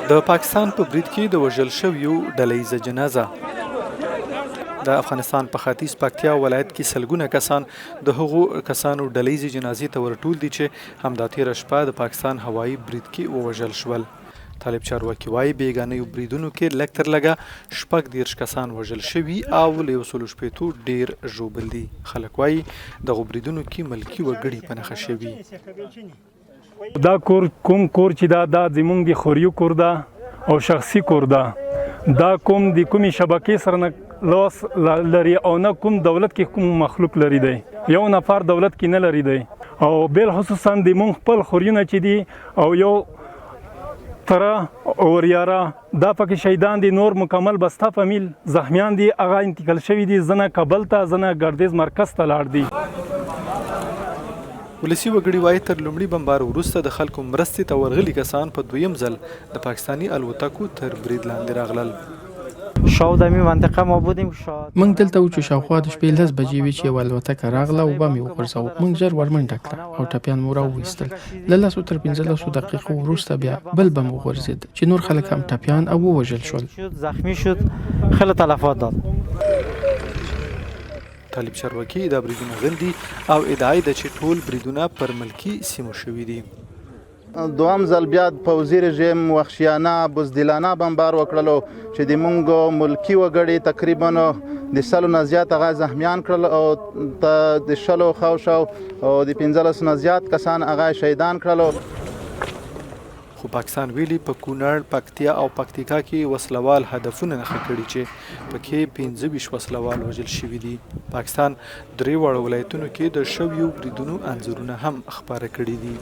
د پاکستان په برید کې د وژل شویو ډلهییزه جنازه. د افغانستان په ختیځ پکتیا ولایت کې سلګونه کسان د هغو کسانو ډلهییزې جنازې ته ورټول دي چې همدا تېره شپه د پاکستان هوایي برید کې ووژل شول. طالب چارواکي وایي بیګانیو بریدونو کې لږ تر لږه 36 کسان وژل شوي او له 160 ډېر ژوبل دي. خلک وایي دغو بریدونو کې ملکي وګړي په نښه شوي. دا کور کوم کور چې دا زموږ د خوریو کور ده او شخصي کور ده. دا کوم د کومې شبکې سره نه لاس لري او نه کوم دولت کې کوم مخلوق لري دی. یو نفر دولت کې نه لري دی او بل خصوصا د مونږ خپل خوریونه چې دي او یو تره او ریاره دا پکې شهیدان دي. نور مکمل بسته فامیل زخمیان دي. هغه انتقال شوي دي زنه کابل ته زنه ګردیز مرکز ته لاړ دي. ولسي وګړي وایي تر لومړي بمبار وروسته د خلکو مرستې ته ورغلي کسان په دویم ځل د پاکستاني الوتکو تر برید لاندې راغلل. موږ دلته و چې شاوخوا د شپې 10 بجې وې چې یوه الوتکه راغله او بم یې وغورځاوه. موږ ژر ورمنډه کړه او ټپیان مو راوویستل. له 10 تر 15 دقیقو وروسته بیا بل بم وغورځېد چې نور خلک هم ټپیان او ووژل شول. طالب چارواکي دا بریدونه غندي او ادعا ده چې ټول بریدونه پر ملکي سیمو شوي دي. دوام ځل بیا پوځي رژیم وحشیانه بزدلانه بمبار وکړلو چې د مونږ ملکي وګړي تقریبا د 100 نه زیات هغه زخمیان کړل او د 100 خاوشاو او د 15 نه زیات کسان هغه شهیدان کړلو. خو پاکستان ویلي په کونړ، پکتیا او پکتیکا کې وسلوال هدفونه نښه کړي چې پکې 25 وسلوال وژل شوي دي. پاکستان درې واړو ولایتونو کې د شویو بریدونو انځورونه هم خپاره کړي دي.